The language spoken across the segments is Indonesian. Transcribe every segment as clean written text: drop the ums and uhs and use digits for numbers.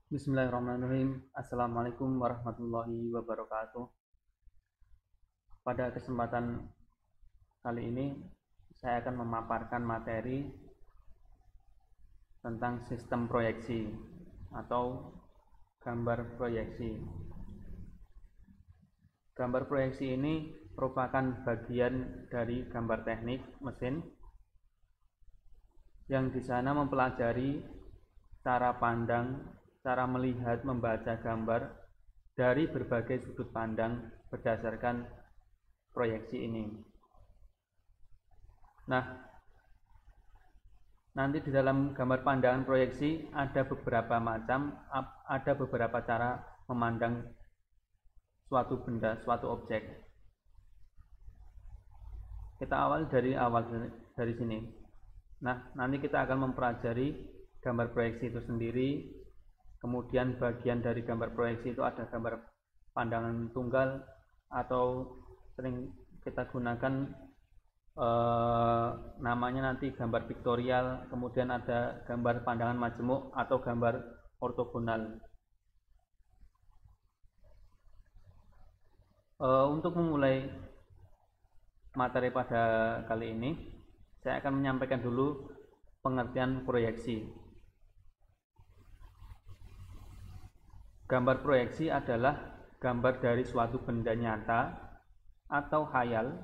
Bismillahirrahmanirrahim. Assalamualaikum warahmatullahi wabarakatuh. Pada kesempatan kali ini, saya akan memaparkan materi tentang sistem proyeksi atau gambar proyeksi. Gambar proyeksi ini merupakan bagian dari gambar teknik mesin yang di sana mempelajari cara pandang, cara melihat, membaca gambar dari berbagai sudut pandang berdasarkan proyeksi ini. Nah, nanti di dalam gambar pandangan proyeksi ada beberapa cara memandang suatu benda, suatu objek. Kita awal dari sini. Nah, nanti kita akan mempelajari gambar proyeksi itu sendiri. Kemudian bagian dari gambar proyeksi itu ada gambar pandangan tunggal atau sering kita gunakan namanya nanti gambar piktorial. Kemudian ada gambar pandangan majemuk atau gambar ortogonal. Untuk memulai materi pada kali ini, saya akan menyampaikan dulu pengertian proyeksi. Gambar proyeksi adalah gambar dari suatu benda nyata atau khayal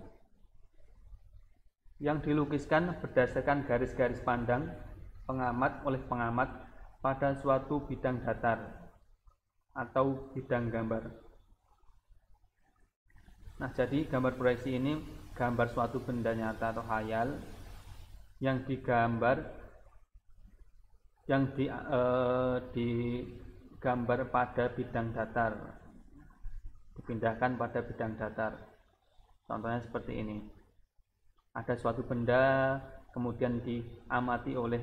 yang dilukiskan berdasarkan garis-garis pandang oleh pengamat pada suatu bidang datar atau bidang gambar. Nah, jadi gambar proyeksi ini gambar suatu benda nyata atau khayal yang digambar digambar pada bidang datar, dipindahkan pada bidang datar. Contohnya seperti ini. Ada suatu benda kemudian diamati oleh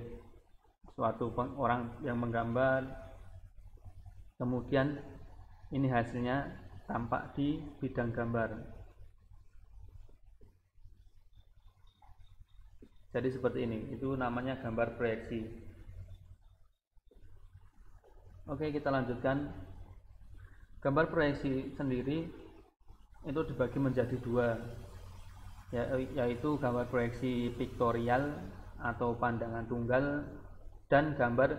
suatu orang yang menggambar, kemudian ini hasilnya tampak di bidang gambar. Jadi seperti ini, itu namanya gambar proyeksi. Oke, kita lanjutkan. Gambar proyeksi sendiri itu dibagi menjadi dua, yaitu gambar proyeksi piktorial atau pandangan tunggal dan gambar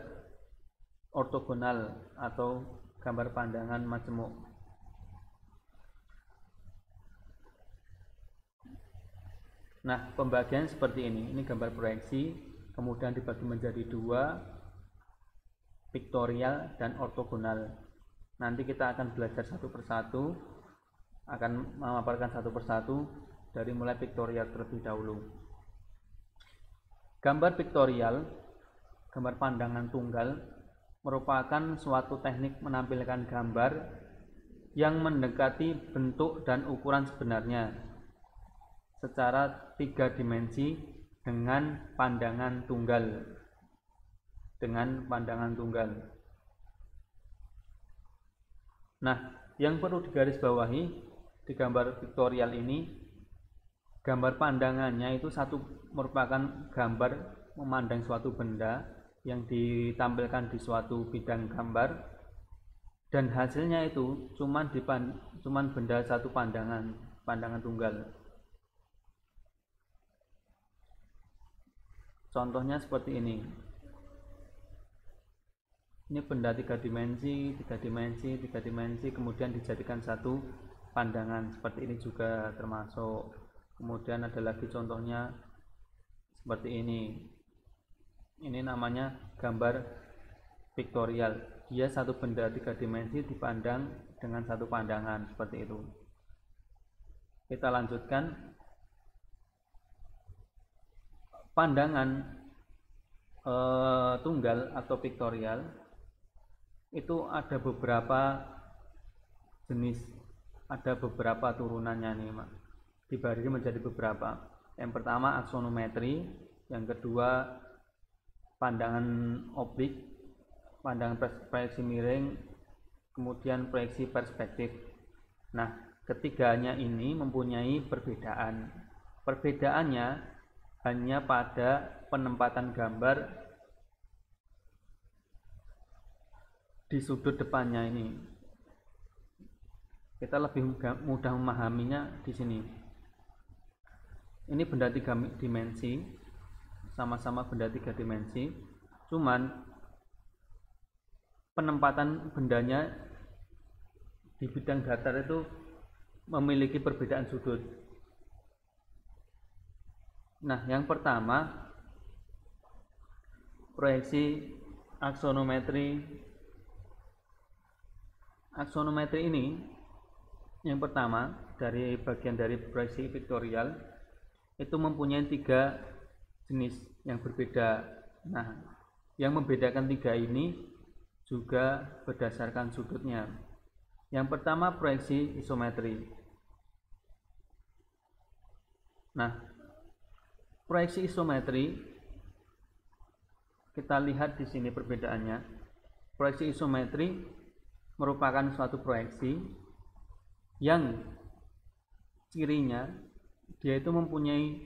ortogonal atau gambar pandangan majemuk. Nah, pembagian seperti ini. Ini gambar proyeksi, kemudian dibagi menjadi dua, piktorial dan ortogonal. Nanti kita akan belajar satu persatu, akan memaparkan satu persatu dari mulai piktorial terlebih dahulu. Gambar piktorial, gambar pandangan tunggal, merupakan suatu teknik menampilkan gambar yang mendekati bentuk dan ukuran sebenarnya secara 3 dimensi dengan pandangan tunggal. Nah, yang perlu digarisbawahi di gambar piktorial ini, gambar pandangannya itu merupakan gambar memandang suatu benda yang ditampilkan di suatu bidang gambar, dan hasilnya itu cuman benda satu pandangan tunggal. Contohnya seperti ini. Ini benda 3 dimensi, kemudian dijadikan satu pandangan. Seperti ini juga termasuk. Kemudian ada lagi contohnya seperti ini. Ini namanya gambar piktorial. Dia satu benda 3 dimensi dipandang dengan satu pandangan, seperti itu. Kita lanjutkan. Pandangan tunggal atau piktorial itu ada beberapa jenis, ada beberapa turunannya nih, dibagi menjadi beberapa. Yang pertama aksonometri, yang kedua pandangan oblik, pandangan proyeksi miring, kemudian proyeksi perspektif. Nah, ketiganya ini mempunyai perbedaan. Perbedaannya hanya pada penempatan gambar di sudut depannya ini. Kita lebih mudah memahaminya di sini. Ini benda 3 dimensi, sama-sama benda 3 dimensi, cuman penempatan bendanya di bidang datar itu memiliki perbedaan sudut. Nah, yang pertama proyeksi aksonometri. Aksonometri ini yang pertama dari bagian dari proyeksi vektorial itu mempunyai 3 jenis yang berbeda. Nah, yang membedakan 3 ini juga berdasarkan sudutnya. Yang pertama proyeksi isometri. Nah, proyeksi isometri kita lihat di sini perbedaannya. Proyeksi isometri merupakan suatu proyeksi yang cirinya dia itu mempunyai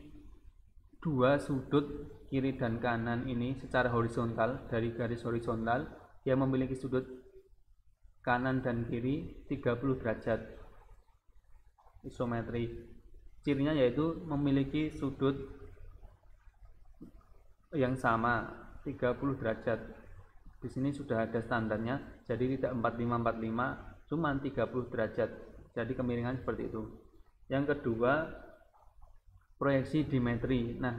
2 sudut kiri dan kanan ini secara horizontal, dari garis horizontal dia memiliki sudut kanan dan kiri 30 derajat. Isometri cirinya yaitu memiliki sudut yang sama 30 derajat. Di sini sudah ada standarnya, jadi tidak 45-45, cuma 30 derajat. Jadi kemiringan seperti itu. Yang kedua, proyeksi dimetri. Nah,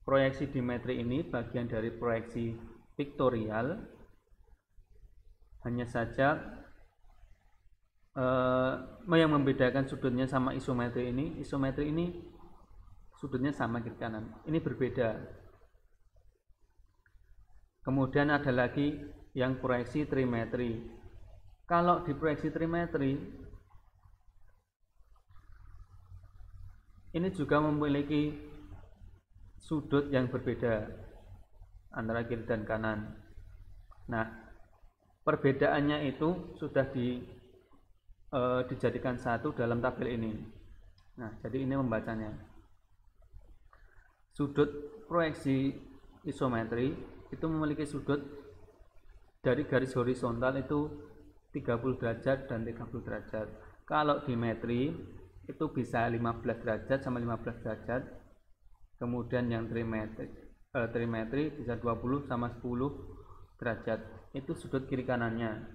proyeksi dimetri ini bagian dari proyeksi vektorial. Hanya saja yang membedakan sudutnya sama isometri ini sudutnya sama kiri kanan. Ini berbeda. Kemudian ada lagi yang proyeksi trimetri. Kalau di proyeksi trimetri ini juga memiliki sudut yang berbeda antara kiri dan kanan. Nah, perbedaannya itu sudah dijadikan satu dalam tabel ini. Nah, jadi ini membacanya. Sudut proyeksi isometri itu memiliki sudut dari garis horizontal itu 30 derajat dan 30 derajat. Kalau dimetri itu bisa 15 derajat sama 15 derajat. Kemudian yang trimetri bisa 20 sama 10 derajat. Itu sudut kiri kanannya.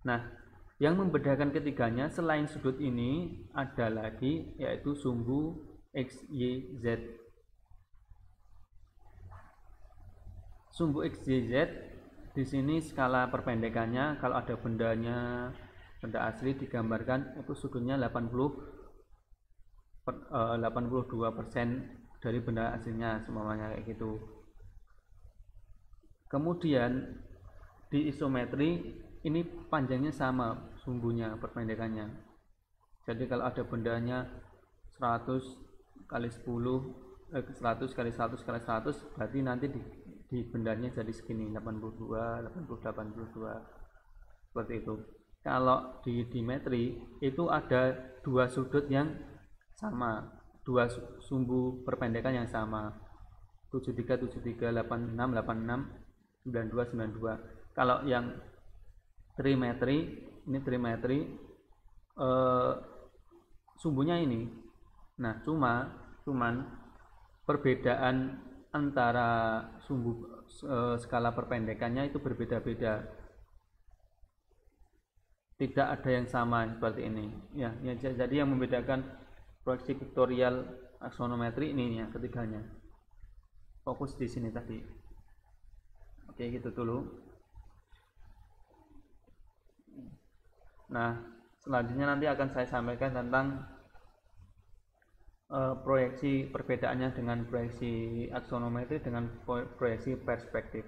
Nah, yang membedakan ketiganya selain sudut ini ada lagi yaitu sumbu X, Y, Z. Sumbu X, Y, Z di sini skala perpendekannya kalau ada benda asli digambarkan itu sudutnya 82% dari benda aslinya semuanya kayak gitu. Kemudian di isometri ini panjangnya sama sumbunya perpendekannya. Jadi kalau ada bendanya 100 kali 10 100 kali 100 kali 100 berarti nanti di bendanya jadi segini 82 seperti itu. Kalau di dimetri itu ada 2 sudut yang sama, 2 sumbu perpendekan yang sama, 73 73, 86 86, 92 92. Kalau yang trimetri sumbunya ini. Nah, cuman perbedaan antara sumbu skala perpendekannya itu berbeda-beda. Tidak ada yang sama seperti ini. Ya, jadi yang membedakan proyeksi vektorial aksonometri ini ya ketiganya. Fokus di sini tadi. Oke, gitu dulu. Nah, selanjutnya nanti akan saya sampaikan tentang proyeksi perbedaannya dengan proyeksi aksonometri dengan proyeksi perspektif.